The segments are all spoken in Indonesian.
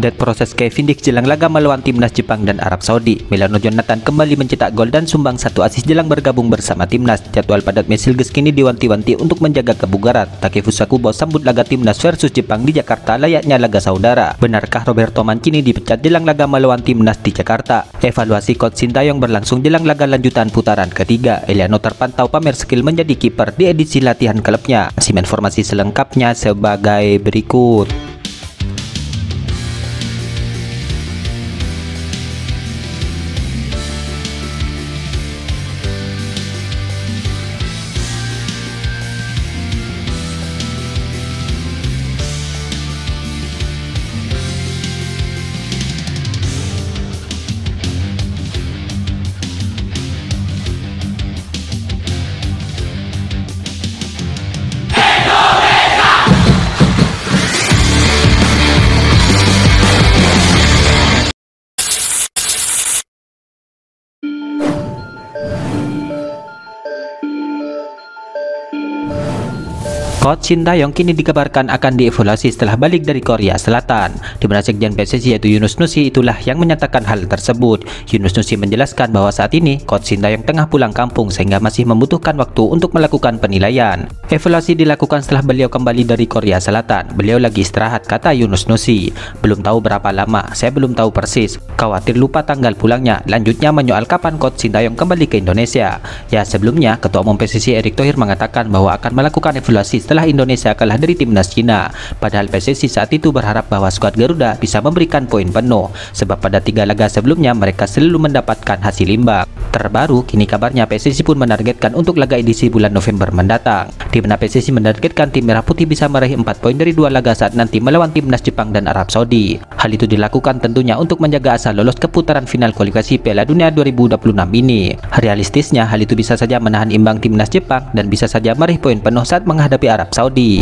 Update proses Kevin Dix jelang laga melawan timnas Jepang dan Arab Saudi. Milano Jonathan kembali mencetak gol dan sumbang 1 assist jelang bergabung bersama timnas. Jadwal padat Mesilges kini diwanti-wanti untuk menjaga kebugaran. Takefusa Kubo sambut laga timnas versus Jepang di Jakarta layaknya laga saudara. Benarkah Roberto Mancini dipecat jelang laga melawan timnas di Jakarta? Evaluasi coach Sintayong berlangsung jelang laga lanjutan putaran ketiga. Eliano terpantau pamer skill menjadi kiper di edisi latihan klubnya. Simak informasi selengkapnya sebagai berikut. Coach Sintayong kini dikabarkan akan dievaluasi setelah balik dari Korea Selatan, di mana sekjen PSSI yaitu Yunus Nusi itulah yang menyatakan hal tersebut. Yunus Nusi menjelaskan bahwa saat ini Coach Sintayong tengah pulang kampung sehingga masih membutuhkan waktu untuk melakukan penilaian. Evaluasi dilakukan setelah beliau kembali dari Korea Selatan. Beliau lagi istirahat, kata Yunus Nusi. Belum tahu berapa lama, saya belum tahu persis. Khawatir lupa tanggal pulangnya. Lanjutnya menyoal kapan Coach Sintayong kembali ke Indonesia. Ya, sebelumnya Ketua Umum PSSI Erick Thohir mengatakan bahwa akan melakukan evaluasi setelah Indonesia kalah dari timnas Cina. Padahal PSSI saat itu berharap bahwa skuad Garuda bisa memberikan poin penuh, sebab pada 3 laga sebelumnya mereka selalu mendapatkan hasil imbang. Terbaru, kini kabarnya PSSI pun menargetkan untuk laga edisi bulan November mendatang, di mana PSSI menargetkan tim Merah Putih bisa meraih 4 poin dari 2 laga saat nanti melawan timnas Jepang dan Arab Saudi. Hal itu dilakukan tentunya untuk menjaga asa lolos ke putaran final kualifikasi Piala Dunia 2026 ini. Realistisnya, hal itu bisa saja menahan imbang timnas Jepang dan bisa saja meraih poin penuh saat menghadapi Arab Saudi.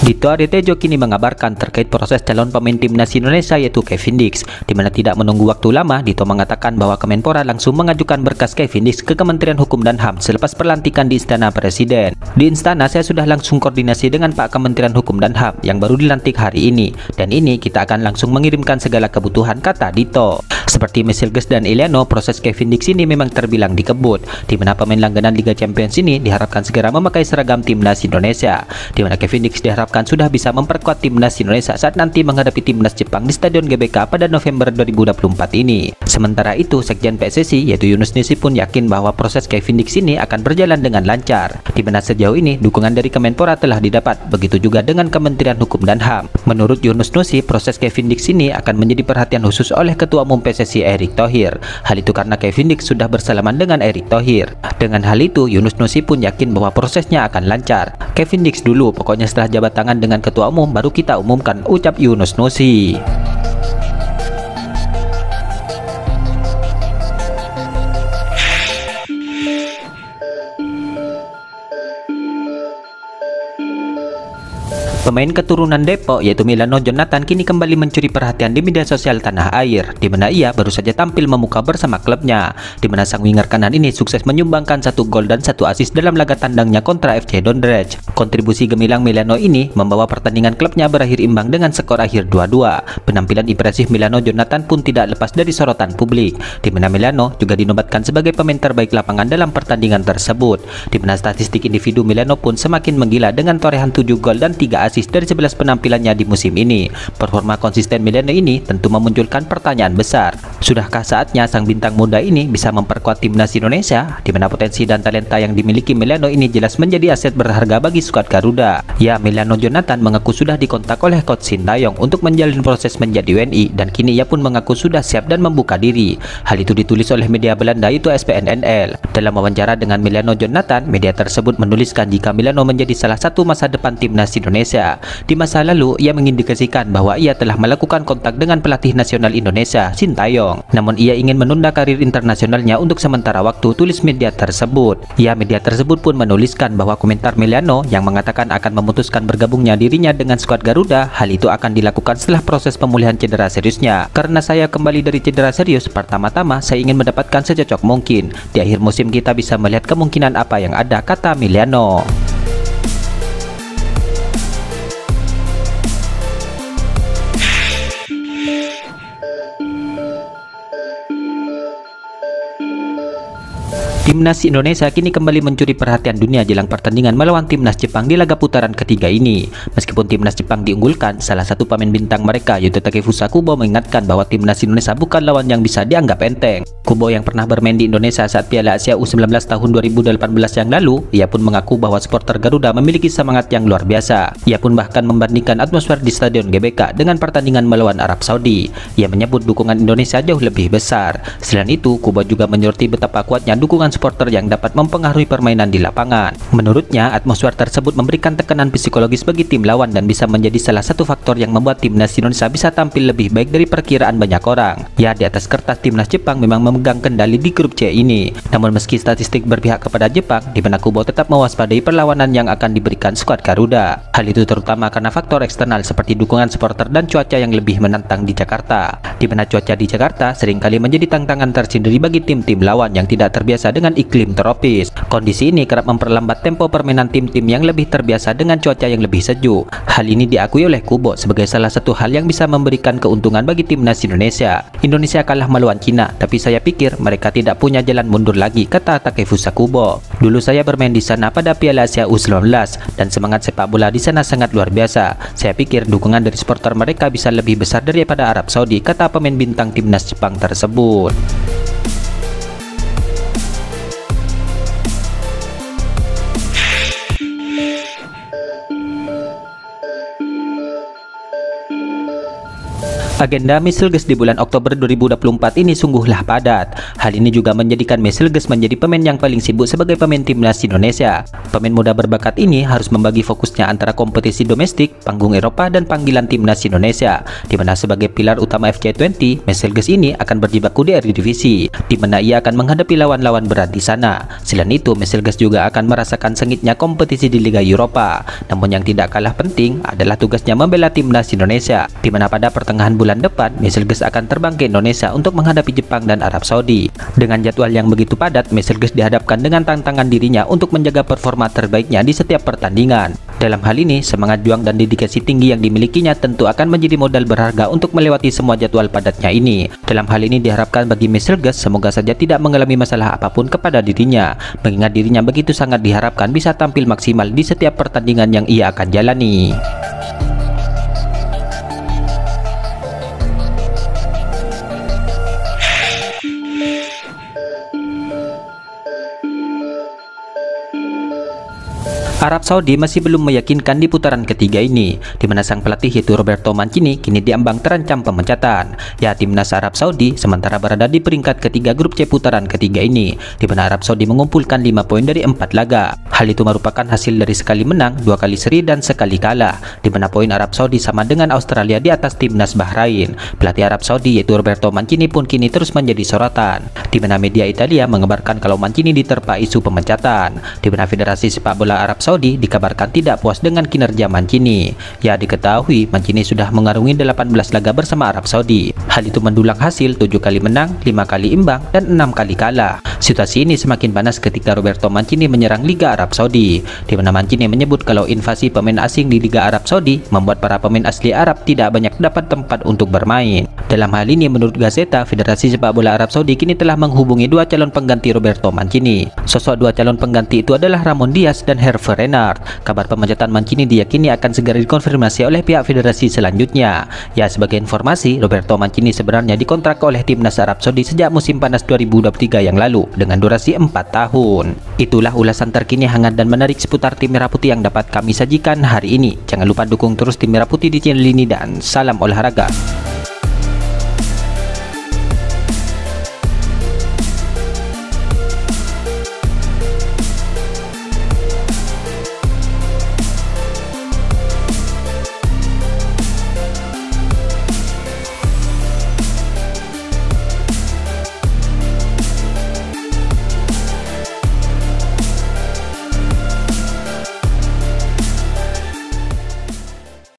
Dito Aryo kini mengabarkan terkait proses calon pemain timnas Indonesia yaitu Kevin Dix, di mana tidak menunggu waktu lama. Dito mengatakan bahwa Kemenpora langsung mengajukan berkas Kevin Dix ke Kementerian Hukum dan HAM selepas pelantikan di Istana Presiden. Di Istana, saya sudah langsung koordinasi dengan Pak Kementerian Hukum dan HAM yang baru dilantik hari ini, dan ini kita akan langsung mengirimkan segala kebutuhan, kata Dito. Seperti Mesilges dan Eliano, proses Kevin Dix ini memang terbilang dikebut, di mana pemain langganan Liga Champions ini diharapkan segera memakai seragam timnas Indonesia, di mana Kevin Dix diharapkan sudah bisa memperkuat timnas Indonesia saat nanti menghadapi timnas Jepang di Stadion GBK pada November 2024 ini. Sementara itu, sekjen PSSI yaitu Yunus Nusi pun yakin bahwa proses Kevin Dix ini akan berjalan dengan lancar, di mana sejauh ini dukungan dari Kemenpora telah didapat, begitu juga dengan Kementerian Hukum dan HAM. Menurut Yunus Nusi, proses Kevin Dix ini akan menjadi perhatian khusus oleh Ketua Umum PSSI Erick Thohir. Hal itu karena Kevin Dix sudah bersalaman dengan Erick Thohir. Dengan hal itu, Yunus Nusi pun yakin bahwa prosesnya akan lancar. Kevin Dix dulu, pokoknya setelah jabat tangan dengan Ketua Umum baru kita umumkan, ucap Yunus Nusi. Pemain keturunan Depok yaitu Milano Jonathan kini kembali mencuri perhatian di media sosial tanah air, di mana ia baru saja tampil memuka bersama klubnya, di mana sang winger kanan ini sukses menyumbangkan 1 gol dan 1 assist dalam laga tandangnya kontra FC Dordrecht. Kontribusi gemilang Milano ini membawa pertandingan klubnya berakhir imbang dengan skor akhir 2-2. Penampilan impresif Milano Jonathan pun tidak lepas dari sorotan publik, di mana Milano juga dinobatkan sebagai pemain terbaik lapangan dalam pertandingan tersebut, di mana statistik individu Milano pun semakin menggila dengan torehan 7 gol dan 3 assist dari 11 penampilannya di musim ini. Performa konsisten Milano ini tentu memunculkan pertanyaan besar. Sudahkah saatnya sang bintang muda ini bisa memperkuat timnas Indonesia, di mana potensi dan talenta yang dimiliki Milano ini jelas menjadi aset berharga bagi skuad Garuda. Ya, Milano Jonathan mengaku sudah dikontak oleh Coach Sintayong untuk menjalin proses menjadi WNI, dan kini ia pun mengaku sudah siap dan membuka diri. Hal itu ditulis oleh media Belanda yaitu SPNNL. Dalam wawancara dengan Milano Jonathan, media tersebut menuliskan jika Milano menjadi salah satu masa depan timnas Indonesia. Indonesia. Di masa lalu, ia mengindikasikan bahwa ia telah melakukan kontak dengan pelatih nasional Indonesia, Sintayong. Namun ia ingin menunda karir internasionalnya untuk sementara waktu, tulis media tersebut. Media tersebut pun menuliskan bahwa komentar Meliano yang mengatakan akan memutuskan bergabungnya dirinya dengan skuad Garuda, hal itu akan dilakukan setelah proses pemulihan cedera seriusnya. Karena saya kembali dari cedera serius, pertama-tama saya ingin mendapatkan secocok mungkin. Di akhir musim kita bisa melihat kemungkinan apa yang ada, kata Meliano. Timnas Indonesia kini kembali mencuri perhatian dunia jelang pertandingan melawan Timnas Jepang di laga putaran ketiga ini. Meskipun Timnas Jepang diunggulkan, salah satu pemain bintang mereka yaitu Takefusa Kubo mengingatkan bahwa Timnas Indonesia bukan lawan yang bisa dianggap enteng. Kubo yang pernah bermain di Indonesia saat Piala Asia U19 tahun 2018 yang lalu, ia pun mengaku bahwa supporter Garuda memiliki semangat yang luar biasa. Ia pun bahkan membandingkan atmosfer di Stadion GBK dengan pertandingan melawan Arab Saudi. Ia menyebut dukungan Indonesia jauh lebih besar. Selain itu, Kubo juga menyoroti betapa kuatnya dukungan supporter yang dapat mempengaruhi permainan di lapangan. Menurutnya, atmosfer tersebut memberikan tekanan psikologis bagi tim lawan dan bisa menjadi salah satu faktor yang membuat Timnas Indonesia bisa tampil lebih baik dari perkiraan banyak orang. Ya, di atas kertas Timnas Jepang memang memegang kendali di grup C ini. Namun meski statistik berpihak kepada Jepang, di mana Kubo tetap mewaspadai perlawanan yang akan diberikan skuad Garuda. Hal itu terutama karena faktor eksternal seperti dukungan supporter dan cuaca yang lebih menantang di Jakarta. Di mana cuaca di Jakarta seringkali menjadi tantangan tersendiri bagi tim-tim lawan yang tidak terbiasa dengan iklim tropis. Kondisi ini kerap memperlambat tempo permainan tim-tim yang lebih terbiasa dengan cuaca yang lebih sejuk. Hal ini diakui oleh Kubo sebagai salah satu hal yang bisa memberikan keuntungan bagi Timnas Indonesia. Indonesia kalah melawan Cina, tapi saya pikir mereka tidak punya jalan mundur lagi, kata Takefusa Kubo. Dulu saya bermain di sana pada Piala Asia U19 dan semangat sepak bola di sana sangat luar biasa. Saya pikir dukungan dari supporter mereka bisa lebih besar daripada Arab Saudi, kata pemain bintang Timnas Jepang tersebut. Agenda Mesilges di bulan Oktober 2024 ini sungguhlah padat. Hal ini juga menjadikan Mesilges menjadi pemain yang paling sibuk sebagai pemain Timnas Indonesia. Pemain muda berbakat ini harus membagi fokusnya antara kompetisi domestik, panggung Eropa, dan panggilan Timnas Indonesia, di mana sebagai pilar utama FC20, Mesilges ini akan berjibaku di Eredivisie, di mana ia akan menghadapi lawan-lawan berat di sana. Selain itu, Mesilges juga akan merasakan sengitnya kompetisi di Liga Eropa. Namun yang tidak kalah penting adalah tugasnya membela Timnas Indonesia, di mana pada pertengahan bulan depan, Mesilges akan terbang ke Indonesia untuk menghadapi Jepang dan Arab Saudi. Dengan jadwal yang begitu padat, Mesilges dihadapkan dengan tantangan dirinya untuk menjaga performa terbaiknya di setiap pertandingan. Dalam hal ini, semangat juang dan dedikasi tinggi yang dimilikinya tentu akan menjadi modal berharga untuk melewati semua jadwal padatnya ini. Dalam hal ini diharapkan bagi Mesilges semoga saja tidak mengalami masalah apapun kepada dirinya, mengingat dirinya begitu sangat diharapkan bisa tampil maksimal di setiap pertandingan yang ia akan jalani. Arab Saudi masih belum meyakinkan di putaran ketiga ini, di mana sang pelatih yaitu Roberto Mancini kini diambang terancam pemecatan. Ya, timnas Arab Saudi sementara berada di peringkat ketiga grup C putaran ketiga ini, di mana Arab Saudi mengumpulkan 5 poin dari 4 laga. Hal itu merupakan hasil dari sekali menang, 2 kali seri, dan sekali kalah, di mana poin Arab Saudi sama dengan Australia di atas timnas Bahrain. Pelatih Arab Saudi yaitu Roberto Mancini pun kini terus menjadi sorotan, di mana media Italia mengabarkan kalau Mancini diterpa isu pemecatan, di mana Federasi Sepak Bola Arab Saudi dikabarkan tidak puas dengan kinerja Mancini. Ya, diketahui Mancini sudah mengarungi 18 laga bersama Arab Saudi. Hal itu mendulang hasil 7 kali menang, 5 kali imbang, dan 6 kali kalah. Situasi ini semakin panas ketika Roberto Mancini menyerang Liga Arab Saudi, di mana Mancini menyebut kalau invasi pemain asing di Liga Arab Saudi membuat para pemain asli Arab tidak banyak dapat tempat untuk bermain. Dalam hal ini, menurut Gazeta, Federasi Sepak Bola Arab Saudi kini telah menghubungi 2 calon pengganti Roberto Mancini. Sosok 2 calon pengganti itu adalah Ramon Diaz dan Hervé Renard. Kabar pemecatan Mancini diyakini akan segera dikonfirmasi oleh pihak federasi selanjutnya. Ya, sebagai informasi, Roberto Mancini sebenarnya dikontrak oleh timnas Arab Saudi sejak musim panas 2023 yang lalu dengan durasi 4 tahun. Itulah ulasan terkini hangat dan menarik seputar tim Merah Putih yang dapat kami sajikan hari ini. Jangan lupa dukung terus tim Merah Putih di channel ini dan salam olahraga.